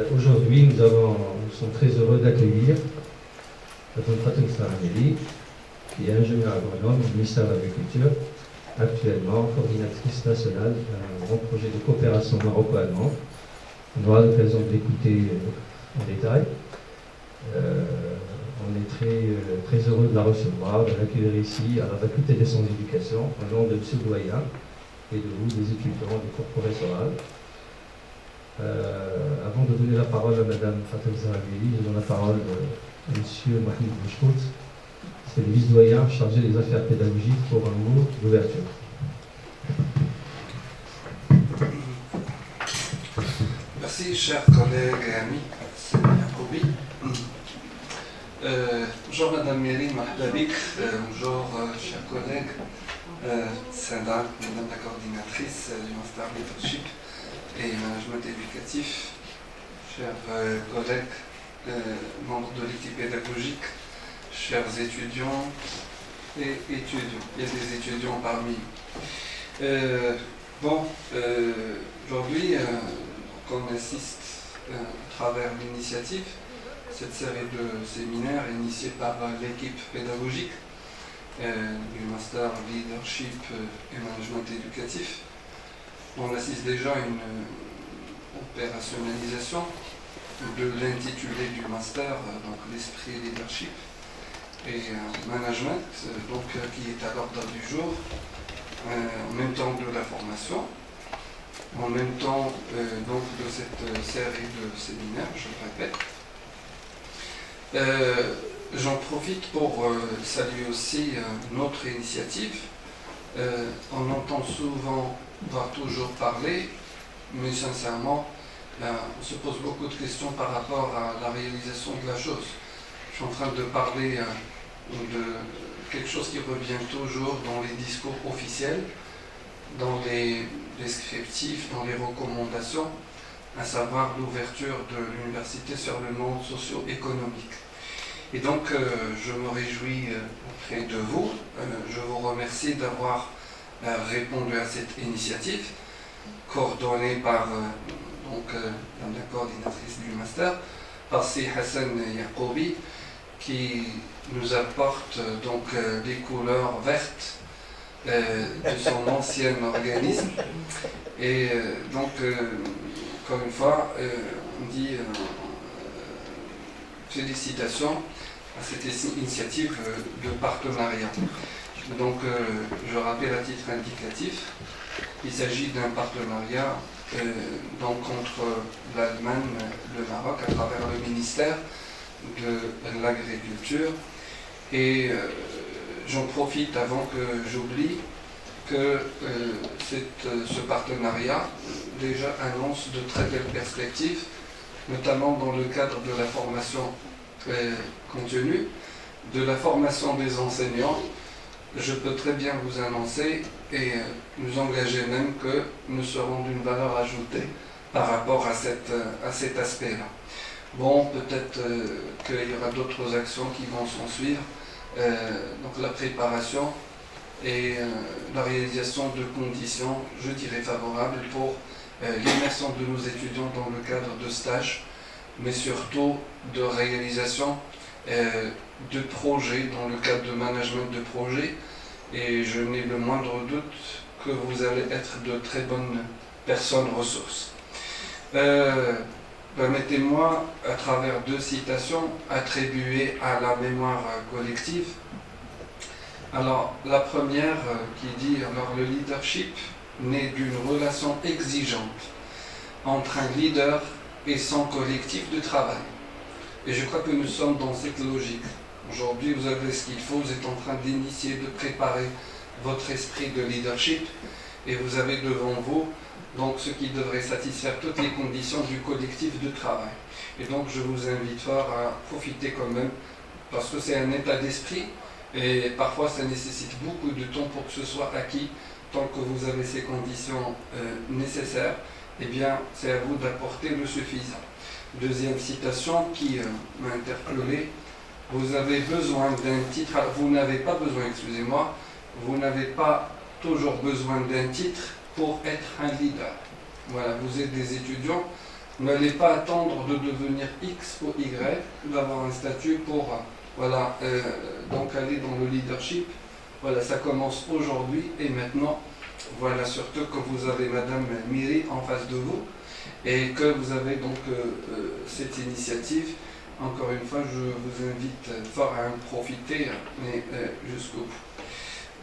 Aujourd'hui, nous sommes très heureux d'accueillir Mme Fatou Sarameli, qui est ingénieure agronome au ministère de l'Agriculture, actuellement coordinatrice nationale d'un grand projet de coopération maroco-allemand. On aura l'occasion de l'écouter en détail. On est très heureux de la recevoir, de l'accueillir ici à la faculté des sciences d'éducation, au nom de M. le doyen et de vous, des étudiants du cours professoral. Avant de donner la parole à Mme Fatou Sarameli, je donne la parole à M. Mohamed Bouchkout. C'est le vice-doyen chargé des affaires pédagogiques pour un mot d'ouverture. Merci, chers collègues et amis. C'est Yacoubi. Bonjour Madame Mérine Mahdabik, bonjour chers collègues, Sada, Madame la coordinatrice du Master Leadership et Management éducatif, chers collègues, membres de l'équipe pédagogique, chers étudiants et étudiants. Il y a des étudiants parmi nous. Aujourd'hui, on assiste à travers l'initiative, cette série de séminaires initiés par l'équipe pédagogique du Master Leadership et Management éducatif. On assiste déjà à une opérationnalisation de l'intitulé du Master, donc l'esprit leadership et management, qui est à l'ordre du jour, en même temps de la formation, en même temps de cette série de séminaires, je le répète. J'en profite pour saluer aussi notre initiative. On entend souvent, voire toujours parler, mais sincèrement, on se pose beaucoup de questions par rapport à la réalisation de la chose. Je suis en train de parler de quelque chose qui revient toujours dans les discours officiels, dans les descriptifs, dans les recommandations, à savoir l'ouverture de l'université sur le monde socio-économique. Et donc, je me réjouis auprès de vous. Je vous remercie d'avoir répondu à cette initiative, coordonnée par la coordinatrice du master, par Si Hassan Yacoubi, qui nous apporte les couleurs vertes de son ancien organisme. Et encore une fois, on dit félicitations à cette initiative de partenariat. Donc, je rappelle à titre indicatif, il s'agit d'un partenariat entre l'Allemagne, le Maroc, à travers le ministère de l'Agriculture. Et j'en profite avant que j'oublie que ce partenariat déjà annonce de très belles perspectives, notamment dans le cadre de la formation continue, de la formation des enseignants. Je peux très bien vous annoncer et nous engager même que nous serons d'une valeur ajoutée par rapport à cet aspect-là. Bon, peut-être qu'il y aura d'autres actions qui vont s'en suivre, donc la préparation et la réalisation de conditions, je dirais, favorables pour l'immersion de nos étudiants dans le cadre de stages, mais surtout de réalisation de projets, dans le cadre de management de projets. Et je n'ai le moindre doute que vous allez être de très bonnes personnes ressources. Permettez-moi, à travers deux citations attribuées à la mémoire collective. Alors, la première qui dit, le leadership naît d'une relation exigeante entre un leader et son collectif de travail. Et je crois que nous sommes dans cette logique. Aujourd'hui, vous avez ce qu'il faut, vous êtes en train d'initier, de préparer votre esprit de leadership et vous avez devant vous donc ce qui devrait satisfaire toutes les conditions du collectif de travail. Et donc je vous invite fort à profiter quand même, parce que c'est un état d'esprit et parfois ça nécessite beaucoup de temps pour que ce soit acquis. Tant que vous avez ces conditions nécessaires, eh bien c'est à vous d'apporter le suffisant. Deuxième citation qui m'a interpellé. Vous avez besoin d'un titre, alors vous n'avez pas besoin, excusez-moi, vous n'avez pas toujours besoin d'un titre pour être un leader. Voilà, vous êtes des étudiants, N'allez pas attendre de devenir X ou Y, d'avoir un statut pour donc aller dans le leadership. Voilà, ça commence aujourd'hui et maintenant. Voilà, surtout que vous avez Madame Miri en face de vous et que vous avez donc cette initiative. Encore une fois, je vous invite fort à en profiter jusqu'au bout.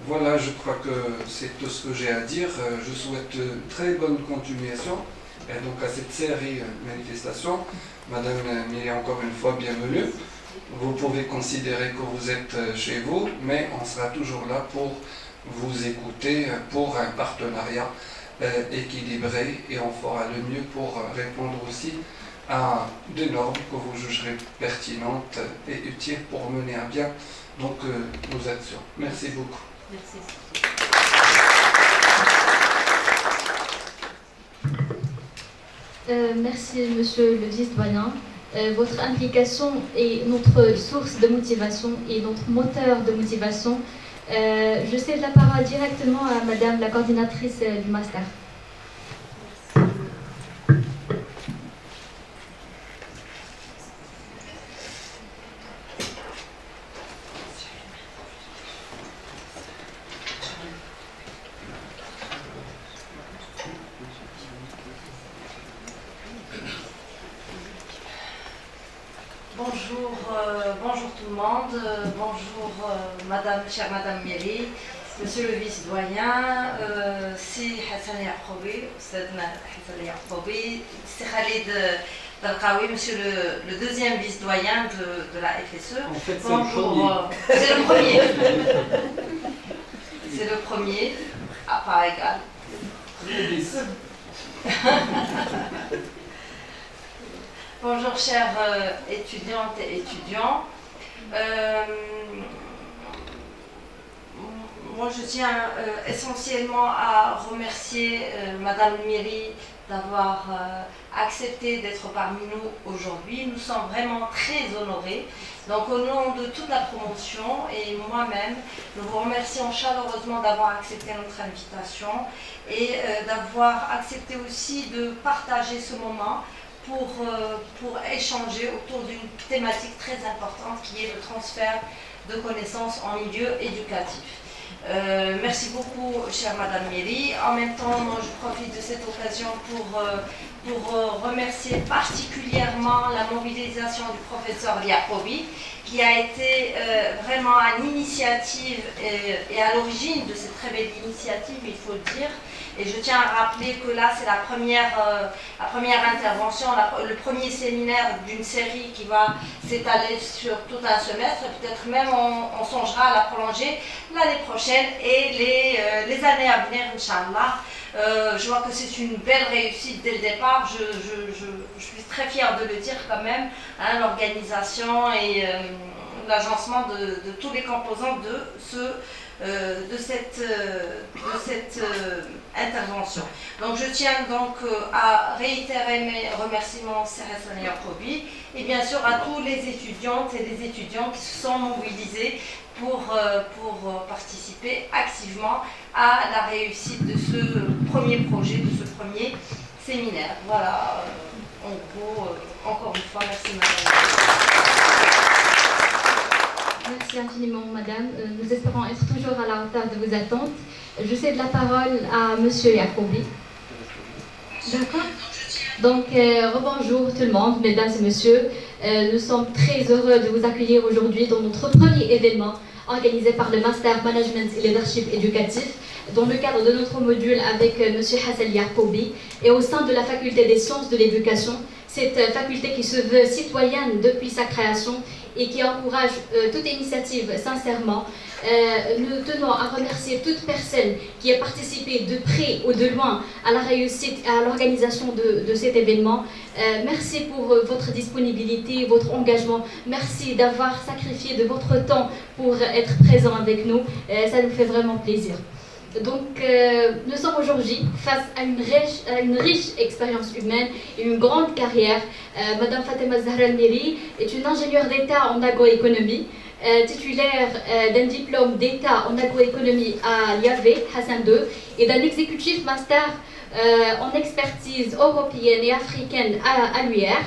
Voilà, je crois que c'est tout ce que j'ai à dire. Je souhaite une très bonne continuation et donc à cette série de manifestations. Madame Miri, encore une fois, bienvenue. Vous pouvez considérer que vous êtes chez vous, mais on sera toujours là pour vous écouter, pour un partenariat équilibré, et on fera le mieux pour répondre aussi à des normes que vous jugerez pertinentes et utiles pour mener à bien donc, nos actions. Merci beaucoup. Merci. Merci, monsieur le vice-doyen. Votre implication est notre source de motivation et notre moteur de motivation. Je cède la parole directement à madame la coordinatrice du master. Bonjour tout le monde, bonjour chère Madame Miri, Monsieur le vice-doyen, si Hassan Yaqoubi, Hassan Yaqoubi, si Khalid Dalkaoui, Monsieur le deuxième vice-doyen de la FSE. En fait, bonjour, c'est le premier. C'est le premier, à part égale. Bonjour chères étudiantes et étudiants. Moi je tiens essentiellement à remercier Madame Miri d'avoir accepté d'être parmi nous aujourd'hui. Nous sommes vraiment très honorés. Donc au nom de toute la promotion et moi-même, nous vous remercions chaleureusement d'avoir accepté notre invitation et d'avoir accepté aussi de partager ce moment pour échanger autour d'une thématique très importante qui est le transfert de connaissances en milieu éducatif. Merci beaucoup, chère Madame Miri. En même temps, moi, je profite de cette occasion pour remercier particulièrement la mobilisation du professeur Yaqoubi, qui a été vraiment à l'initiative et à l'origine de cette très belle initiative, il faut le dire. Et je tiens à rappeler que là, c'est la première intervention, le premier séminaire d'une série qui va s'étaler sur tout un semestre. Et peut-être même on songera à la prolonger l'année prochaine et les années à venir, Inch'Allah. Je vois que c'est une belle réussite dès le départ. Je suis très fière de le dire quand même, hein, l'organisation et l'agencement de tous les composants de cette intervention. Donc je tiens donc à réitérer mes remerciements à Hassan Yaqoubi et bien sûr à tous les étudiantes et les étudiants qui se sont mobilisés pour participer activement à la réussite de ce premier projet, de ce premier séminaire. Voilà, en gros, encore une fois, merci madame. Merci infiniment, madame. Nous espérons être toujours à la hauteur de vos attentes. Je cède la parole à monsieur Yaqoubi. D'accord. Donc, rebonjour tout le monde, mesdames et messieurs. Nous sommes très heureux de vous accueillir aujourd'hui dans notre premier événement organisé par le Master Management et Leadership Éducatif dans le cadre de notre module avec monsieur Hassan Yaqoubi et au sein de la Faculté des Sciences de l'Éducation, cette faculté qui se veut citoyenne depuis sa création et qui encourage toute initiative sincèrement. Nous tenons à remercier toute personne qui a participé de près ou de loin à la réussite et à l'organisation de cet événement. Merci pour votre disponibilité, votre engagement. Merci d'avoir sacrifié de votre temps pour être présent avec nous. Ça nous fait vraiment plaisir. Donc, nous sommes aujourd'hui face à une riche expérience humaine et une grande carrière. Madame Fatima Zahra Miri est une ingénieure d'État en agroéconomie, titulaire d'un diplôme d'État en agroéconomie à l'IAV, Hassan II, et d'un exécutif master en expertise européenne et africaine à l'UR.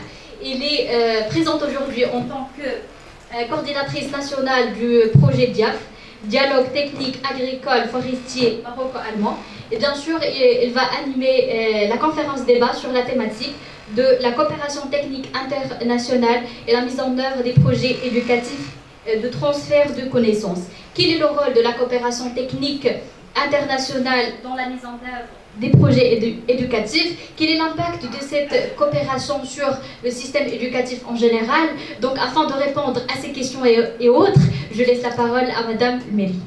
Il est présent aujourd'hui en tant que coordinatrice nationale du projet DIAF, Dialogue technique agricole forestier maroco-allemand. Et bien sûr, il va animer la conférence débat sur la thématique de la coopération technique internationale et la mise en œuvre des projets éducatifs de transfert de connaissances. Quel est le rôle de la coopération technique internationale dans la mise en œuvre des projets éducatifs? Quel est l'impact de cette coopération sur le système éducatif en général? Donc, afin de répondre à ces questions et autres, je laisse la parole à Madame Méry.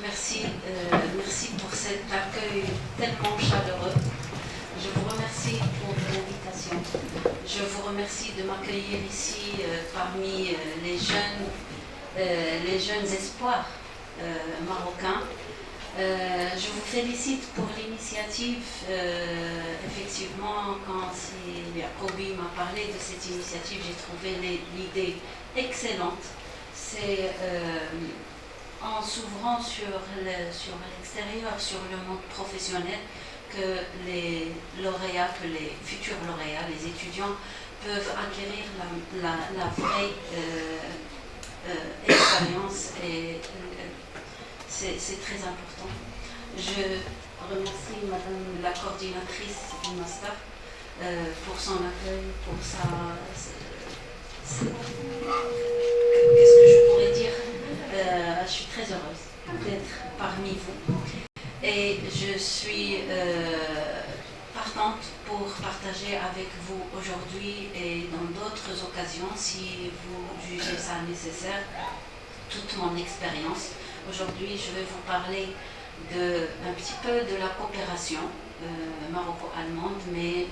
Merci pour cet accueil tellement chaleureux. Je vous remercie pour l'invitation. Je vous remercie de m'accueillir ici parmi les jeunes espoirs marocains. Je vous félicite pour l'initiative. Effectivement, quand Yacoubi m'a parlé de cette initiative, j'ai trouvé l'idée excellente. C'est en s'ouvrant sur l'extérieur, sur le monde professionnel, que les lauréats, que les futurs lauréats, les étudiants peuvent acquérir la vraie expérience, et c'est très important. Je remercie Madame la coordinatrice du master pour son accueil, pour qu'est-ce que je pourrais dire? Je suis très heureuse d'être parmi vous et je suis partante pour partager avec vous aujourd'hui et dans d'autres occasions, si vous jugez ça nécessaire, toute mon expérience. Aujourd'hui, je vais vous parler un petit peu de la coopération maroco-allemande, mais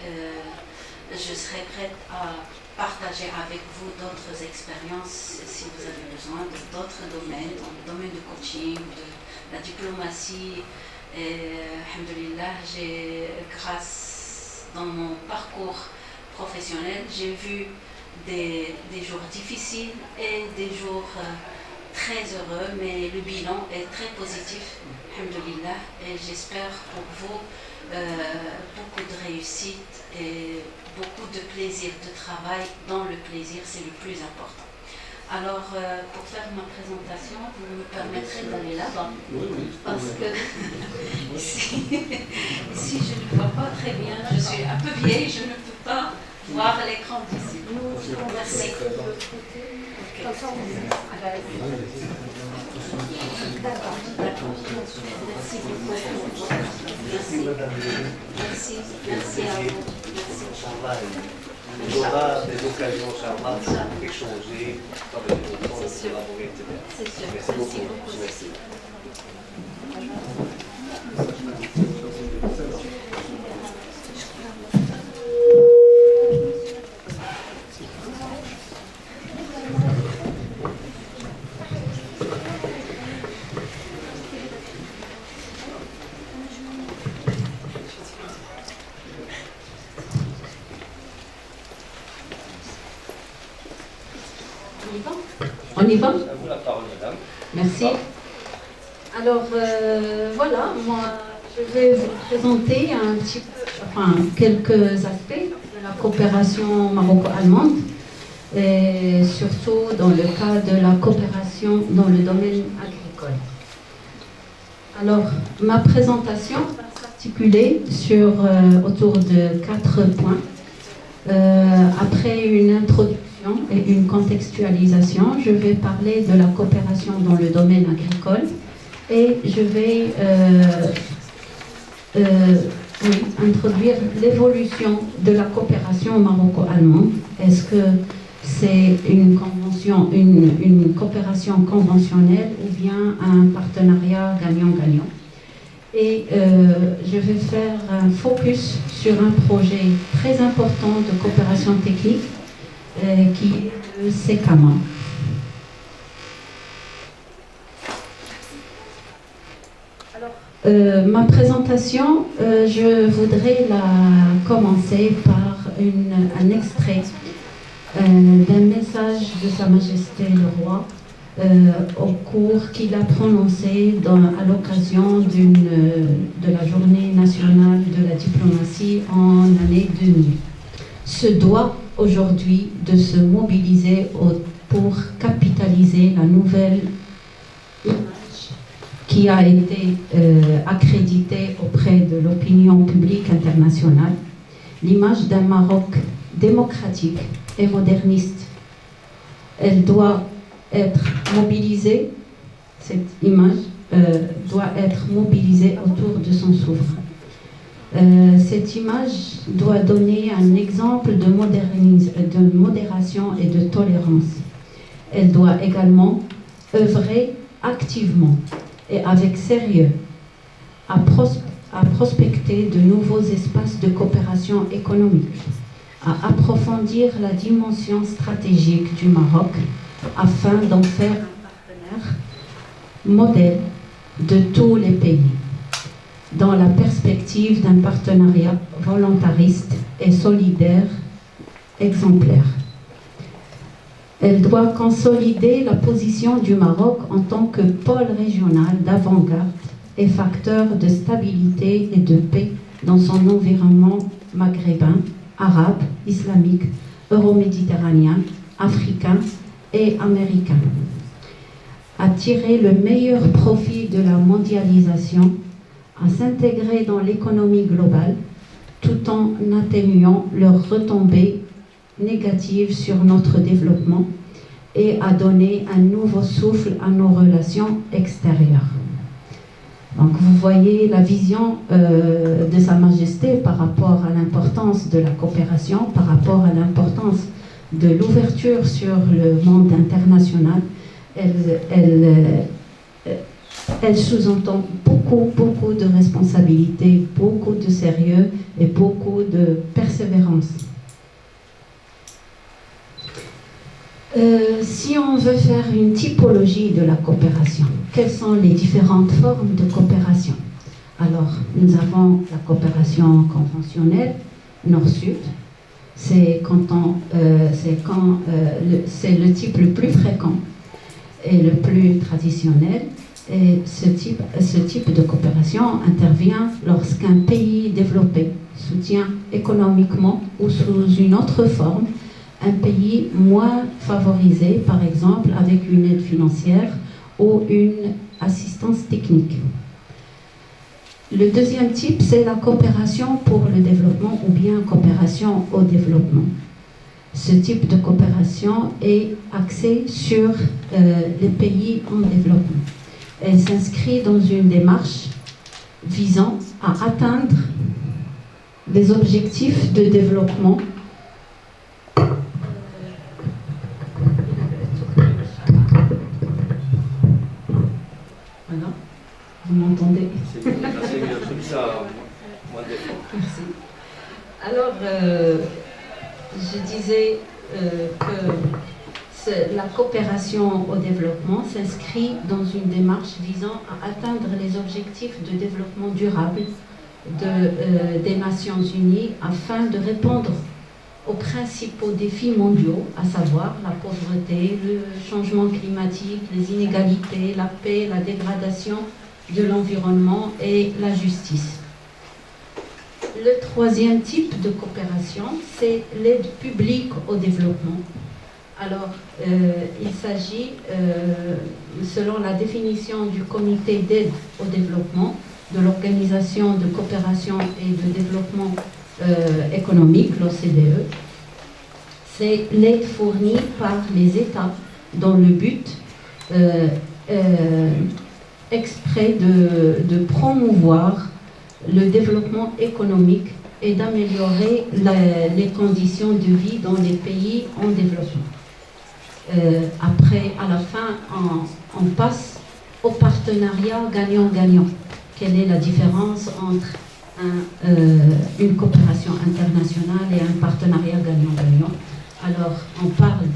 je serai prête à partager avec vous d'autres expériences si vous avez besoin d'autres domaines, dans le domaine du coaching, de la diplomatie. Et alhamdoulilah, grâce dans mon parcours professionnel, j'ai vu des jours difficiles et des jours très heureux, mais le bilan est très positif, alhamdoulilah, et j'espère pour vous beaucoup de réussite et beaucoup de plaisir de travail. Dans le plaisir, c'est le plus important. Alors, pour faire ma présentation, vous me permettrez d'aller là-bas, parce que ici, je ne vois pas très bien, je suis un peu vieille, je ne peux pas voir l'écran d'ici. Merci. D'accord. Merci beaucoup. Merci à vous. Il y aura des occasions, Inch'Allah, d'échanger, travailler ensemble, C'est sûr. C'est sûr. Merci beaucoup. Merci. On y va? À vous la parole, madame. Merci. Alors, voilà, moi, je vais vous présenter un petit peu, quelques aspects de la coopération maroco-allemande, et surtout dans le cas de la coopération dans le domaine agricole. Alors, ma présentation va s'articuler autour de 4 points. Après une introduction et une contextualisation, je vais parler de la coopération dans le domaine agricole et je vais introduire l'évolution de la coopération maroco-allemande. Est-ce que c'est une coopération conventionnelle ou bien un partenariat gagnant-gagnant? Et je vais faire un focus sur un projet très important de coopération technique qui est le SECAMA. Ma présentation, je voudrais la commencer par un extrait d'un message de Sa Majesté le Roi au cours qu'il a prononcé à l'occasion de la Journée nationale de la diplomatie en année 2000. Se doit aujourd'hui de se mobiliser pour capitaliser la nouvelle image qui a été accréditée auprès de l'opinion publique internationale, l'image d'un Maroc démocratique et moderniste. Elle doit être mobilisée, cette image doit être mobilisée autour de son souverain. Cette image doit donner un exemple de modération et de tolérance. Elle doit également œuvrer activement et avec sérieux à prospecter de nouveaux espaces de coopération économique, à approfondir la dimension stratégique du Maroc afin d'en faire un partenaire modèle de tous les pays, dans la perspective d'un partenariat volontariste et solidaire exemplaire. Elle doit consolider la position du Maroc en tant que pôle régional d'avant-garde et facteur de stabilité et de paix dans son environnement maghrébin, arabe, islamique, euro-méditerranéen, africain et américain. À tirer le meilleur profit de la mondialisation, à s'intégrer dans l'économie globale, tout en atténuant leurs retombées négatives sur notre développement et à donner un nouveau souffle à nos relations extérieures. Donc vous voyez la vision de Sa Majesté par rapport à l'importance de la coopération, par rapport à l'importance de l'ouverture sur le monde international. Elle sous-entend beaucoup de responsabilités, beaucoup de sérieux et beaucoup de persévérance. Si on veut faire une typologie de la coopération, quelles sont les différentes formes de coopération? Alors, nous avons la coopération conventionnelle, nord-sud. C'est le type le plus fréquent et le plus traditionnel. Et ce type de coopération intervient lorsqu'un pays développé soutient économiquement ou sous une autre forme un pays moins favorisé, par exemple avec une aide financière ou une assistance technique. Le deuxième type, c'est la coopération pour le développement ou bien coopération au développement. Ce type de coopération est axé sur les pays en développement. Elle s'inscrit dans une démarche visant à atteindre des objectifs de développement Voilà, vous m'entendez? C'est mieux comme ça, moins d'efforts. Merci. Alors, je disais que la coopération au développement s'inscrit dans une démarche visant à atteindre les objectifs de développement durable des Nations Unies afin de répondre aux principaux défis mondiaux, à savoir la pauvreté, le changement climatique, les inégalités, la paix, la dégradation de l'environnement et la justice. Le troisième type de coopération, c'est l'aide publique au développement. Alors, il s'agit, selon la définition du Comité d'aide au développement, de l'Organisation de coopération et de développement économique, l'OCDE, c'est l'aide fournie par les États dans le but exprès de promouvoir le développement économique et d'améliorer les conditions de vie dans les pays en développement. Après, à la fin, on passe au partenariat gagnant-gagnant. Quelle est la différence entre une coopération internationale et un partenariat gagnant-gagnant? Alors, on parle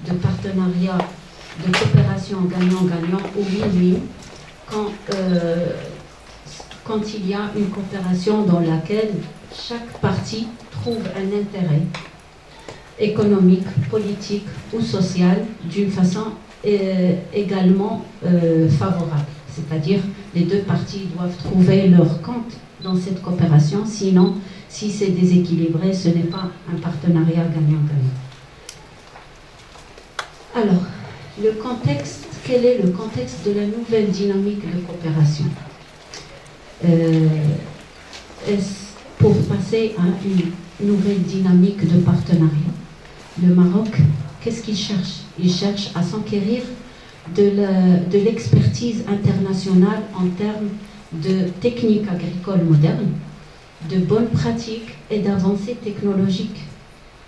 de partenariat, de coopération gagnant-gagnant ou win-win quand il y a une coopération dans laquelle chaque partie trouve un intérêt économique, politique ou sociale d'une façon également favorable. C'est-à-dire les deux parties doivent trouver leur compte dans cette coopération, sinon, si c'est déséquilibré, ce n'est pas un partenariat gagnant-gagnant. Alors, le contexte, quel est le contexte de la nouvelle dynamique de coopération? Pour passer à une nouvelle dynamique de partenariat, le Maroc, qu'est-ce qu'il cherche? Il cherche à s'enquérir de l'expertise internationale en termes de techniques agricoles modernes, de bonnes pratiques et d'avancées technologiques.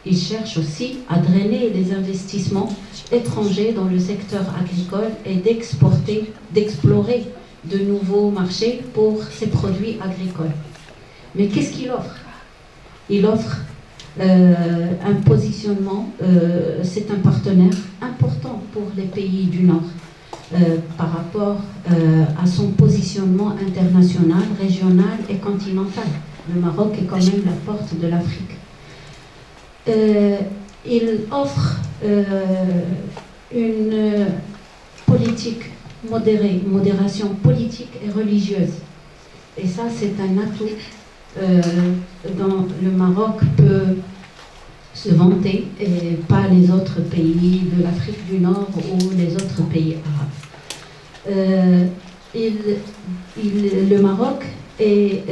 Il cherche aussi à drainer les investissements étrangers dans le secteur agricole et d'explorer de nouveaux marchés pour ses produits agricoles. Mais qu'est-ce qu'il offre? Il offre un positionnement, c'est un partenaire important pour les pays du Nord par rapport à son positionnement international, régional et continental. Le Maroc est quand même la porte de l'Afrique. Il offre une politique modérée, modération politique et religieuse. Et ça, c'est un atout dont le Maroc peut se vanter, et pas les autres pays de l'Afrique du Nord ou les autres pays arabes. Le Maroc est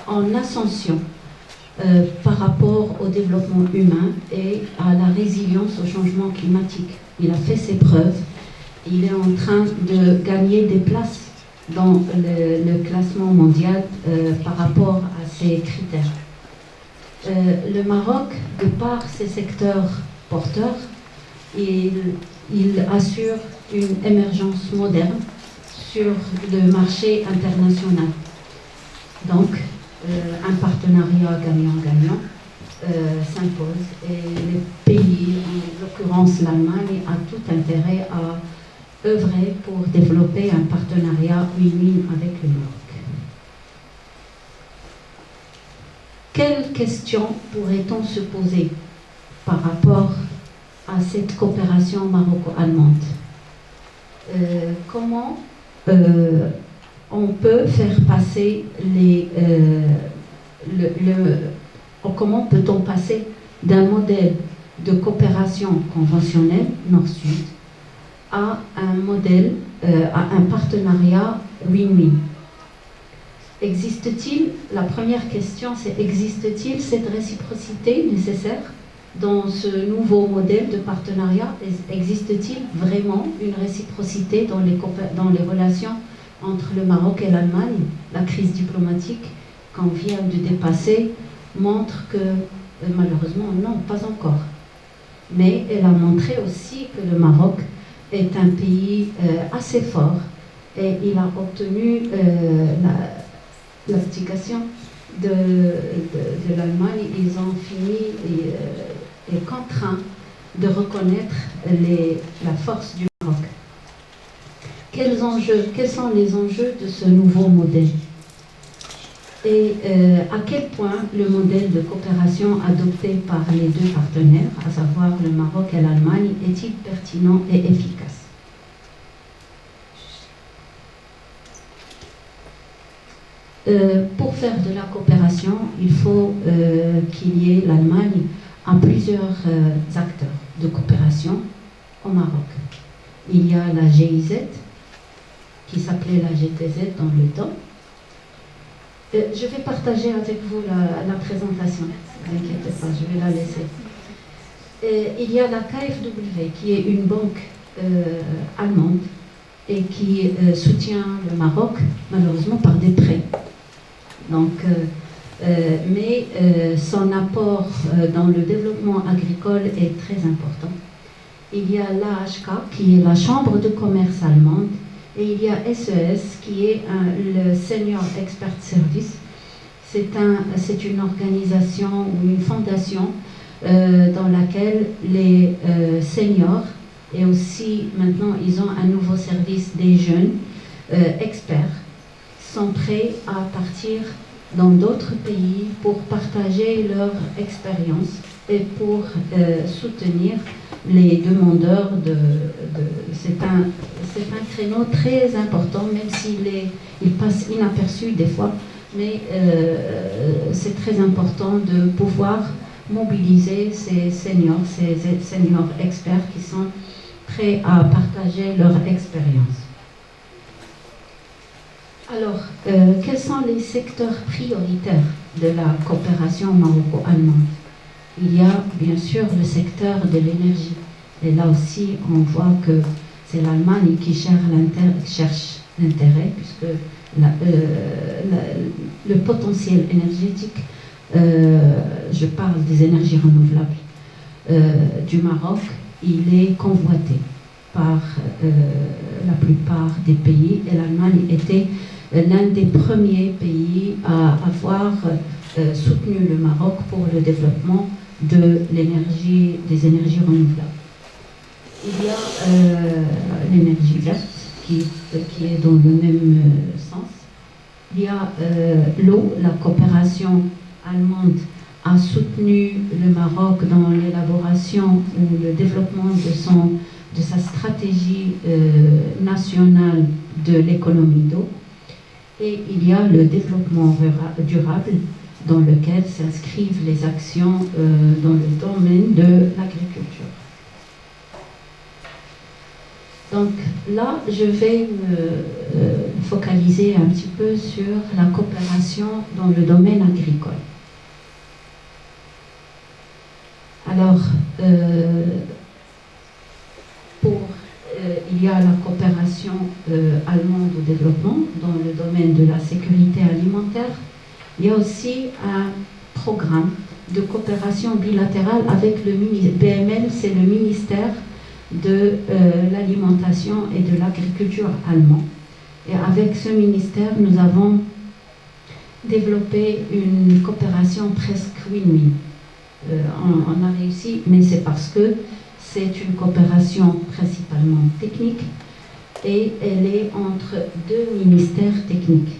en ascension par rapport au développement humain et à la résilience au changement climatique. Il a fait ses preuves. Il est en train de gagner des places dans le classement mondial par rapport à ces critères. Le Maroc, de par ses secteurs porteurs, il assure une émergence moderne sur le marché international. Donc, un partenariat gagnant-gagnant s'impose et les pays, en l'occurrence l'Allemagne, a tout intérêt à œuvrer pour développer un partenariat win-win avec le Maroc. Quelles questions pourrait-on se poser par rapport à cette coopération maroco-allemande? Comment on peut faire passer comment peut-on passer d'un modèle de coopération conventionnelle nord-sud à un modèle, à un partenariat win-win? Existe-t-il, la première question c'est, existe-t-il cette réciprocité nécessaire dans ce nouveau modèle de partenariat? Existe-t-il vraiment une réciprocité dans les relations entre le Maroc et l'Allemagne? La crise diplomatique qu'on vient de dépasser montre que malheureusement non, pas encore. Mais elle a montré aussi que le Maroc est un pays assez fort et il a obtenu l'abdication de l'Allemagne. Ils ont fini et contraints de reconnaître la force du Maroc. Quels sont les enjeux de ce nouveau modèle? Et à quel point le modèle de coopération adopté par les deux partenaires, à savoir le Maroc et l'Allemagne, est-il pertinent et efficace? Pour faire de la coopération, il faut qu'il y ait l'Allemagne à plusieurs acteurs de coopération au Maroc. Il y a la GIZ, qui s'appelait la GTZ dans le temps. Je vais partager avec vous la présentation, ne vous inquiétez pas, je vais la laisser. Il y a la KfW, qui est une banque allemande et qui soutient le Maroc, malheureusement par des prêts. Donc, mais son apport dans le développement agricole est très important. Il y a l'AHK, qui est la Chambre de commerce allemande, et il y a SES, qui est le Senior Expert Service. C'est une organisation ou une fondation dans laquelle les seniors, et aussi maintenant ils ont un nouveau service des jeunes experts, sont prêts à partir dans d'autres pays pour partager leur expérience et pour soutenir les demandeurs c'est un créneau très important, même il passe inaperçu des fois, mais c'est très important de pouvoir mobiliser ces seniors experts qui sont prêts à partager leur expérience. Alors, quels sont les secteurs prioritaires de la coopération maroco-allemande? Il y a bien sûr le secteur de l'énergie. Et là aussi, on voit que c'est l'Allemagne qui cherche l'intérêt, puisque le potentiel énergétique, je parle des énergies renouvelables, du Maroc, il est convoité par la plupart des pays, et l'Allemagne était l'un des premiers pays à avoir soutenu le Maroc pour le développement des énergies renouvelables. Il y a l'énergie verte qui est dans le même sens. Il y a l'eau. La coopération allemande a soutenu le Maroc dans l'élaboration ou le développement de sa stratégie nationale de l'économie d'eau. Et il y a le développement durable dans lequel s'inscrivent les actions dans le domaine de l'agriculture. Donc là, je vais me focaliser un petit peu sur la coopération dans le domaine agricole. Alors, il y a la coopération allemande au développement dans le domaine de la sécurité alimentaire. Il y a aussi un programme de coopération bilatérale avec le BML, c'est le ministère de l'alimentation et de l'agriculture allemand. Et avec ce ministère, nous avons développé une coopération presque win-win. On a réussi, mais c'est parce que c'est une coopération principalement technique et elle est entre deux ministères techniques.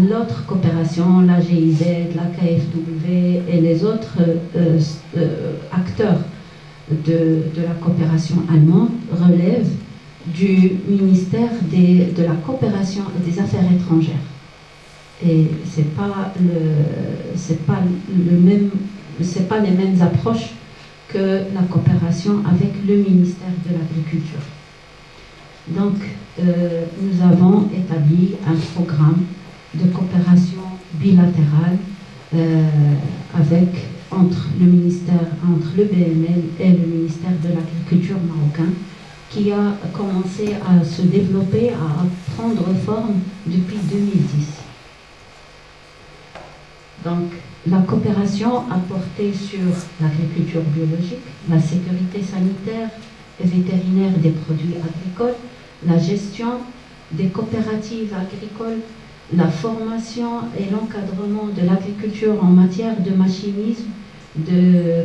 L'autre coopération, la GIZ, la KfW et les autres acteurs de la coopération allemande relèvent du ministère de la coopération et des affaires étrangères. Et c'est pas les mêmes approches que la coopération avec le ministère de l'Agriculture. Donc, nous avons établi un programme de coopération bilatérale entre le BML et le ministère de l'Agriculture marocain, qui a commencé à se développer, à prendre forme depuis 2010. Donc, la coopération a porté sur l'agriculture biologique, la sécurité sanitaire et vétérinaire des produits agricoles, la gestion des coopératives agricoles, la formation et l'encadrement de l'agriculture en matière de machinisme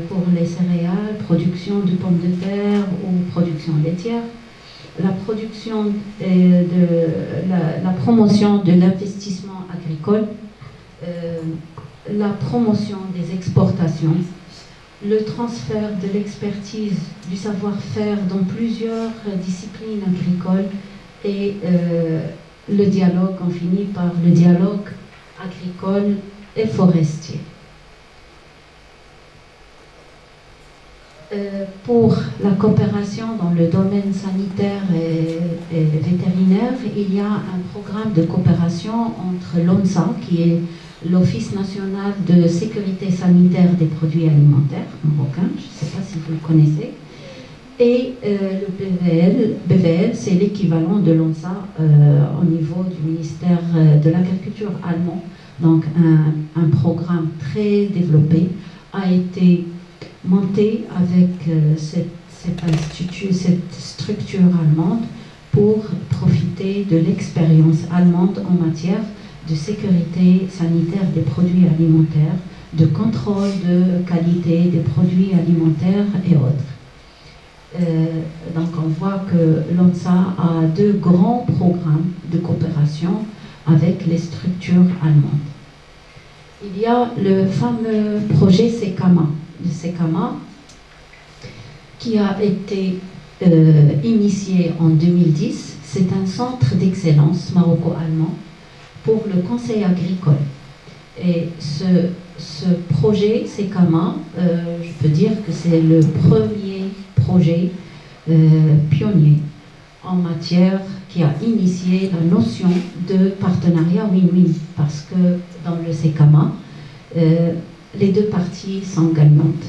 pour les céréales, production de pommes de terre ou production laitière, la production et la promotion de l'investissement agricole, la promotion des exportations, le transfert de l'expertise du savoir-faire dans plusieurs disciplines agricoles et le dialogue, on finit par le dialogue agricole et forestier. Pour la coopération dans le domaine sanitaire et vétérinaire, il y a un programme de coopération entre l'ONSA, qui est l'Office national de sécurité sanitaire des produits alimentaires marocain, je ne sais pas si vous le connaissez, et le BVL, c'est l'équivalent de l'ONSA au niveau du ministère de l'Agriculture allemand. Donc un programme très développé a été monté avec cet institut, cette structure allemande pour profiter de l'expérience allemande en matière de sécurité sanitaire des produits alimentaires, de contrôle de qualité des produits alimentaires et autres. Donc on voit que l'ONSA a deux grands programmes de coopération avec les structures allemandes. Il y a le fameux projet SECAMA. le SECAMA, qui a été initié en 2010. C'est un centre d'excellence maroco-allemand pour le conseil agricole. Et ce projet SECAMA, je peux dire que c'est le premier projet pionnier en matière qui a initié la notion de partenariat win-win, parce que dans le SECAMA, les deux parties sont gagnantes.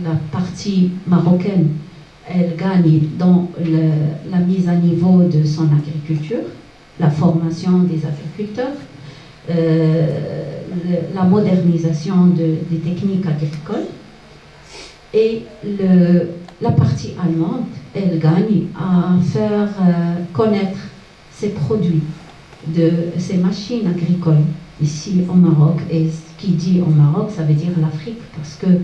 La partie marocaine, elle gagne dans la mise à niveau de son agriculture, la formation des agriculteurs, la modernisation des techniques agricoles, et la partie allemande, elle gagne à faire connaître ses produits, ses machines agricoles ici au Maroc. Et ce qui dit au Maroc, ça veut dire l'Afrique, parce que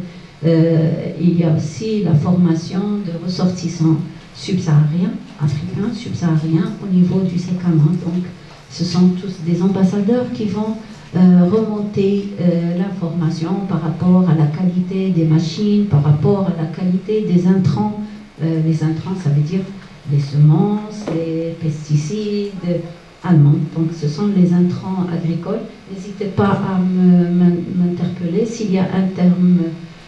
il y a aussi la formation de ressortissants subsahariens, africains, subsahariens au niveau du SECAMA. Donc ce sont tous des ambassadeurs qui vont remonter l'information par rapport à la qualité des machines, par rapport à la qualité des intrants. Les intrants, ça veut dire les semences, les pesticides allemands. Donc ce sont les intrants agricoles. N'hésitez pas à m'interpeller s'il y a un terme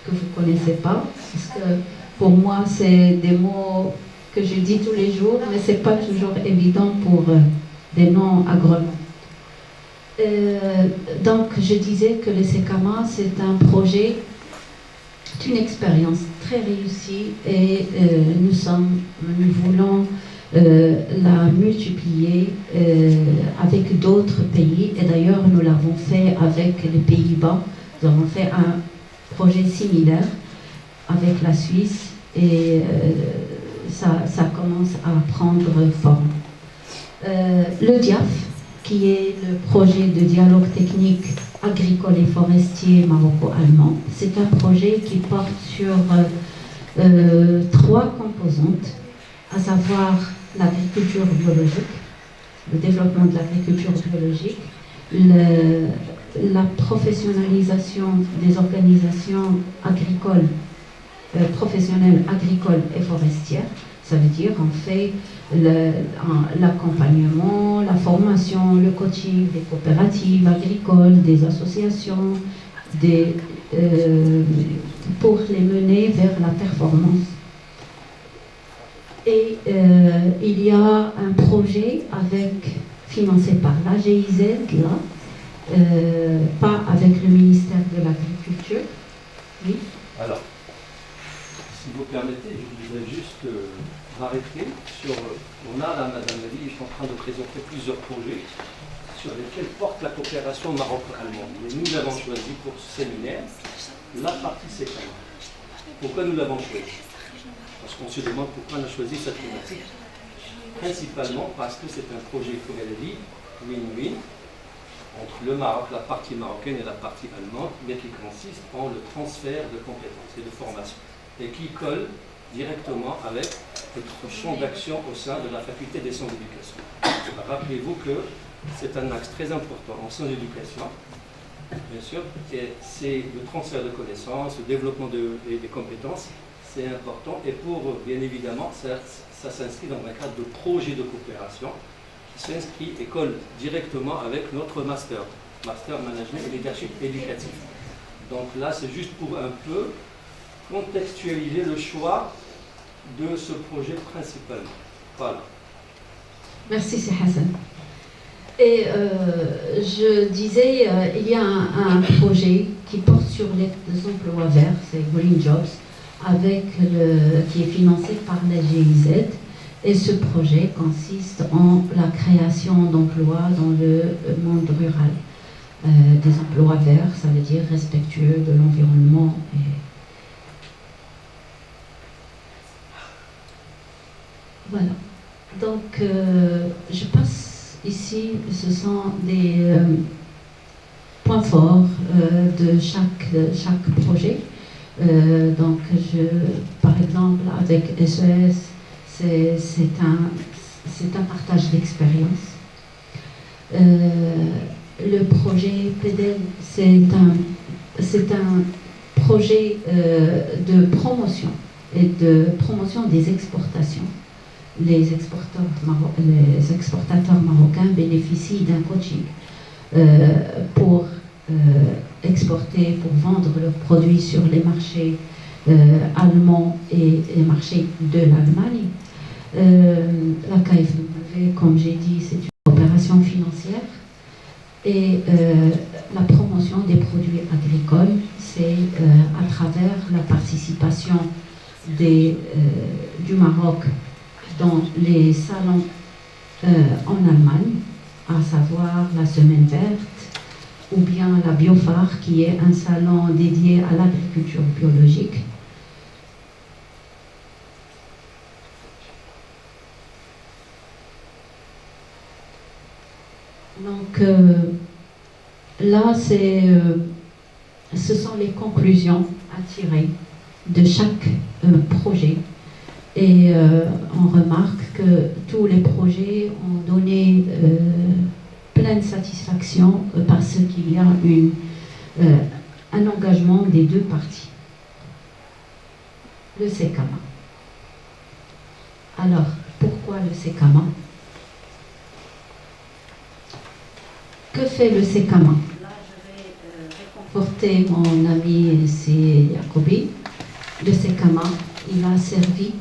que vous ne connaissez pas, parce que pour moi, c'est des mots que je dis tous les jours, mais ce n'est pas toujours évident pour des noms agronomes. Donc, je disais que le SECAMA, c'est un projet, une expérience très réussie, et nous voulons la multiplier avec d'autres pays. Et d'ailleurs, nous l'avons fait avec les Pays-Bas. Nous avons fait un projet similaire avec la Suisse, et ça commence à prendre forme. Le DIAF, qui est le projet de dialogue technique agricole et forestier maroco-allemand, c'est un projet qui porte sur 3 composantes, à savoir l'agriculture biologique, le développement de l'agriculture biologique, la professionnalisation des organisations agricoles, professionnelles agricoles et forestières. Ça veut dire on fait l'accompagnement, la formation, le coaching des coopératives agricoles, des associations, pour les mener vers la performance. Et il y a un projet financé par la GIZ, là, pas avec le ministère de l'Agriculture. Oui. Alors, si vous permettez, je voudrais juste m'arrêter sur... On a là, Madame Lali, je suis en train de présenter plusieurs projets sur lesquels porte la coopération maroco-allemande. Mais nous avons choisi pour ce séminaire la partie SECAMA. Pourquoi nous l'avons choisi? Parce qu'on se demande pourquoi on a choisi cette thématique. Principalement parce que c'est un projet, comme elle a dit, win-win, entre le Maroc, la partie marocaine et la partie allemande, mais qui consiste en le transfert de compétences et de formation, et qui colle directement avec notre champ d'action au sein de la faculté des sciences d'éducation. Rappelez-vous que c'est un axe très important en sciences d'éducation, bien sûr, et c'est le transfert de connaissances, le développement des compétences, c'est important, et bien évidemment, ça s'inscrit dans un cadre de projet de coopération qui s'inscrit et colle directement avec notre master management et leadership éducatif. Donc là, c'est juste pour un peu contextualiser le choix de ce projet principalement. Voilà. Merci, c'est Hassan. Et je disais, il y a un projet qui porte sur les emplois verts, c'est Green Jobs, qui est financé par la GIZ. Et ce projet consiste en la création d'emplois dans le monde rural. Des emplois verts, ça veut dire respectueux de l'environnement. Voilà. Donc, je passe ici, ce sont des points forts de chaque projet. Donc, par exemple, avec SES, c'est un partage d'expérience. Le projet PEDEL, c'est un projet de promotion et de promotion des exportations. Les exportateurs marocains bénéficient d'un coaching pour exporter, pour vendre leurs produits sur les marchés allemands et les marchés de l'Allemagne. La KfW, comme j'ai dit, c'est une opération financière. Et la promotion des produits agricoles, c'est à travers la participation du Maroc dans les salons en Allemagne, à savoir la Semaine verte ou bien la Biophare, qui est un salon dédié à l'agriculture biologique. Donc là, ce sont les conclusions à tirer de chaque projet. Et on remarque que tous les projets ont donné pleine satisfaction parce qu'il y a un engagement des deux parties. Le SECAMA. Alors, pourquoi le SECAMA? Que fait le SECAMA? Là, je vais réconforter mon ami Yacobi. Le SECAMA, il a servi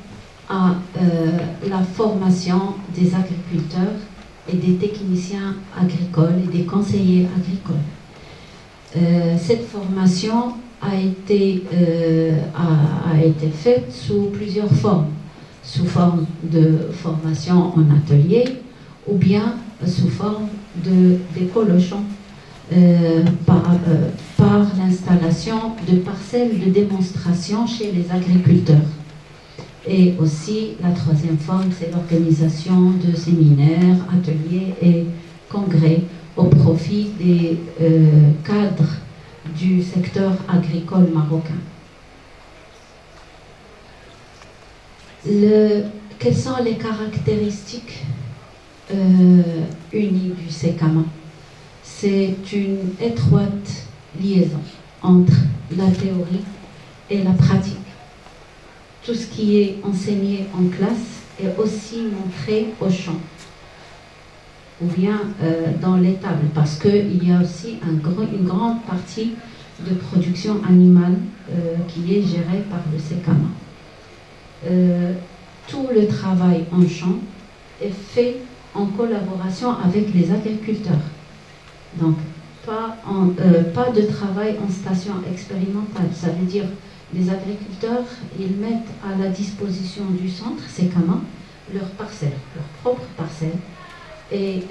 à la formation des agriculteurs et des techniciens agricoles et des conseillers agricoles. Cette formation a été faite sous plusieurs formes, sous forme de formation en atelier ou bien sous forme d'écolochons par l'installation de parcelles de démonstration chez les agriculteurs. Et aussi, la troisième forme, c'est l'organisation de séminaires, ateliers et congrès au profit des cadres du secteur agricole marocain. Quelles sont les caractéristiques unies du SECAMA? C'est une étroite liaison entre la théorie et la pratique. Tout ce qui est enseigné en classe est aussi montré au champ ou bien dans l'étable, parce qu'il y a aussi une grande partie de production animale qui est gérée par le SECAMA. Tout le travail en champ est fait en collaboration avec les agriculteurs. Donc, pas de travail en station expérimentale. Ça veut dire les agriculteurs, ils mettent à la disposition du centre SECAMA leurs parcelles, leurs propres parcelles. Et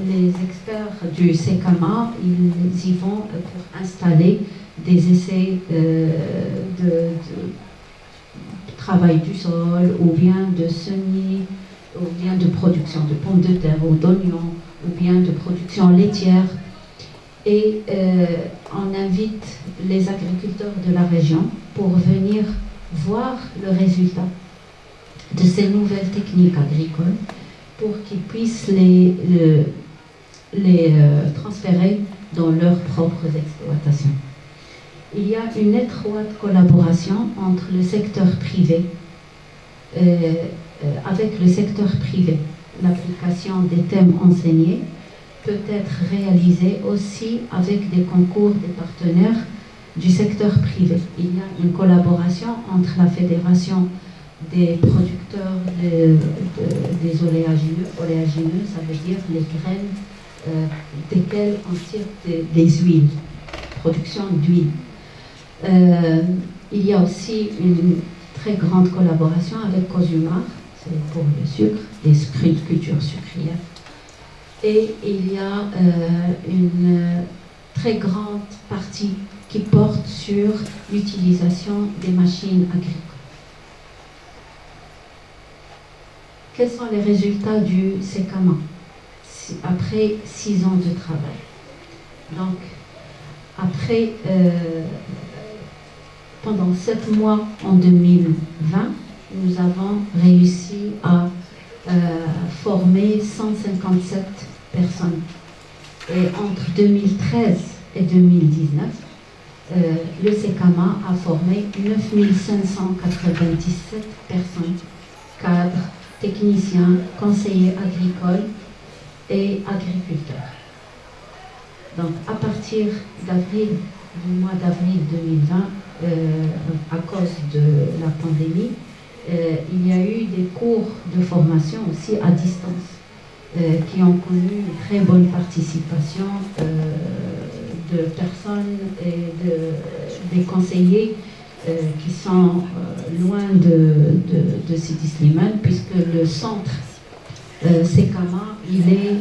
les experts du SECAMA, ils y vont pour installer des essais de travail du sol, ou bien de semis, ou bien de production de pommes de terre ou d'oignons, ou bien de production laitière. Et on invite les agriculteurs de la région pour venir voir le résultat de ces nouvelles techniques agricoles pour qu'ils puissent les transférer dans leurs propres exploitations. Il y a une étroite collaboration entre le secteur privé avec le secteur privé. L'application des thèmes enseignés peut être réalisée aussi avec des concours des partenaires du secteur privé. Il y a une collaboration entre la Fédération des producteurs des oléagineux, ça veut dire les graines desquelles on tire des huiles, production d'huile. Il y a aussi une très grande collaboration avec Cosumar, c'est pour le sucre, les cultures sucrières. Et il y a une très grande partie qui porte sur l'utilisation des machines agricoles. Quels sont les résultats du SECAMA après 6 ans de travail? Donc, après, pendant 7 mois en 2020, nous avons réussi à former 157 personnes. Et entre 2013 et 2019, le SECAMA a formé 9597 personnes, cadres, techniciens, conseillers agricoles et agriculteurs. Donc à partir du mois d'avril 2020, à cause de la pandémie, il y a eu des cours de formation aussi à distance qui ont connu une très bonne participation de personnes et des conseillers qui sont loin de Sidi Slimane, puisque le centre SECAMA il est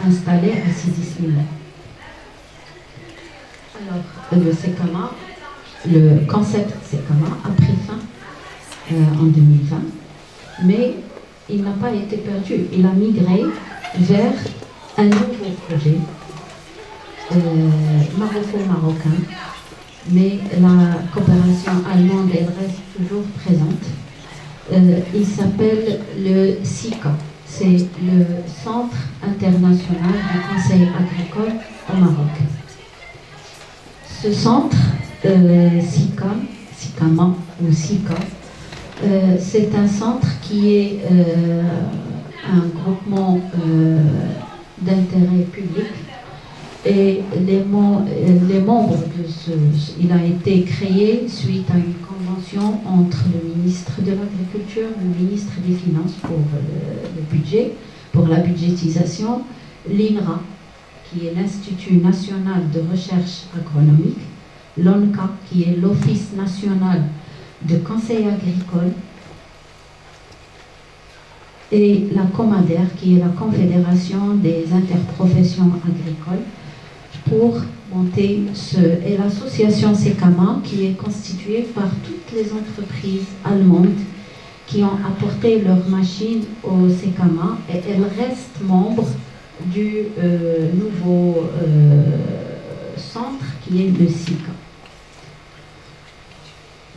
installé à Sidi Slimane. Alors le SECAMA, le concept SECAMA a pris fin en 2020, mais il n'a pas été perdu. Il a migré vers un nouveau projet maroco-marocain, mais la coopération allemande elle reste toujours présente. Il s'appelle le SICA, c'est le Centre international du conseil agricole au Maroc. Ce centre, SICAMA ou SICA, c'est un centre qui est un groupement d'intérêt public et les membres il a été créé suite à une convention entre le ministre de l'Agriculture, le ministre des Finances pour le budget, pour la budgétisation, l'INRA, qui est l'Institut national de recherche agronomique, l'ONCA, qui est l'Office national de conseil agricole, et la COMADER, qui est la Confédération des interprofessions agricoles, pour monter et l'association SECAMA, qui est constituée par toutes les entreprises allemandes qui ont apporté leurs machines au SECAMA, et elles restent membres du nouveau centre qui est le SICA.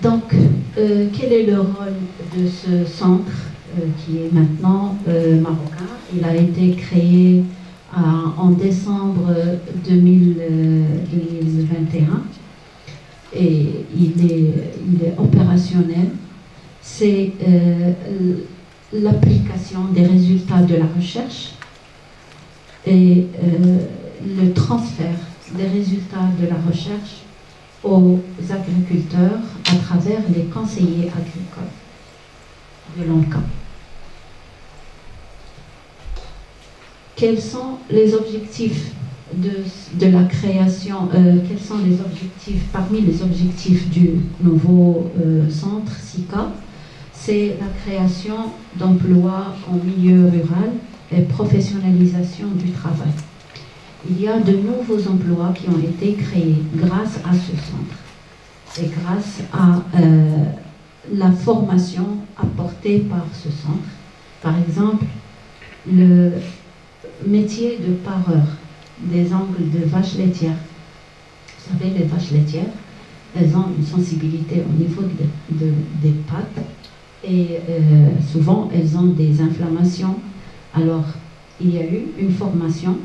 Donc, quel est le rôle de ce centre qui est maintenant marocain? Il a été créé en décembre 2021 et il est opérationnel. C'est l'application des résultats de la recherche et le transfert des résultats de la recherche aux agriculteurs à travers les conseillers agricoles de l'ONCA. Quels sont les objectifs de la création, quels sont les objectifs, parmi les objectifs du nouveau centre SICA? C'est la création d'emplois en milieu rural et professionnalisation du travail. Il y a de nouveaux emplois qui ont été créés grâce à ce centre et grâce à la formation apportée par ce centre. Par exemple, le métier de pareur des ongles de vaches laitières. Vous savez, les vaches laitières, elles ont une sensibilité au niveau des pattes et souvent elles ont des inflammations. Alors, il y a eu une formation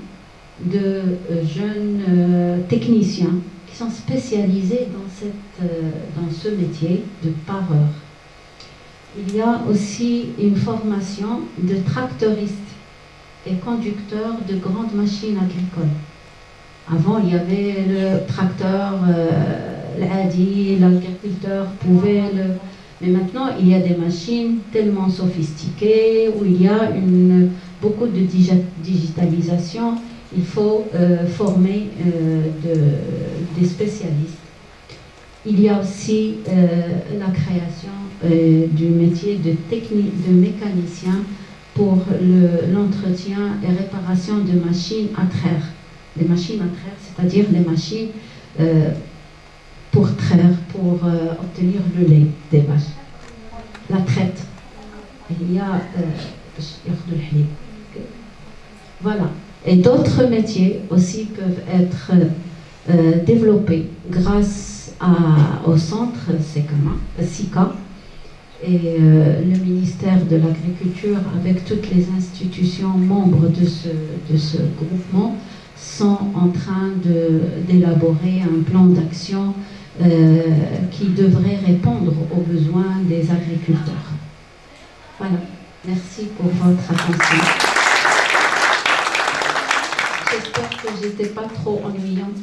de jeunes techniciens qui sont spécialisés dans ce métier de pareur. Il y a aussi une formation de tracteuristes et conducteurs de grandes machines agricoles. Avant, il y avait le tracteur, l'adi, l'agriculteur pouvait le... Mais maintenant, il y a des machines tellement sophistiquées où il y a beaucoup de digitalisation. Il faut former des spécialistes. Il y a aussi la création du métier de mécanicien pour l'entretien et réparation de machines à traire. Les machines à traire, c'est-à-dire les machines pour traire, pour obtenir le lait des vaches. La traite. Il y a voilà. Et d'autres métiers aussi peuvent être développés grâce au centre SICA et le ministère de l'Agriculture avec toutes les institutions membres de ce groupement sont en train d'élaborer un plan d'action qui devrait répondre aux besoins des agriculteurs. Voilà, merci pour votre attention. J'espère que j'étais pas trop ennuyante.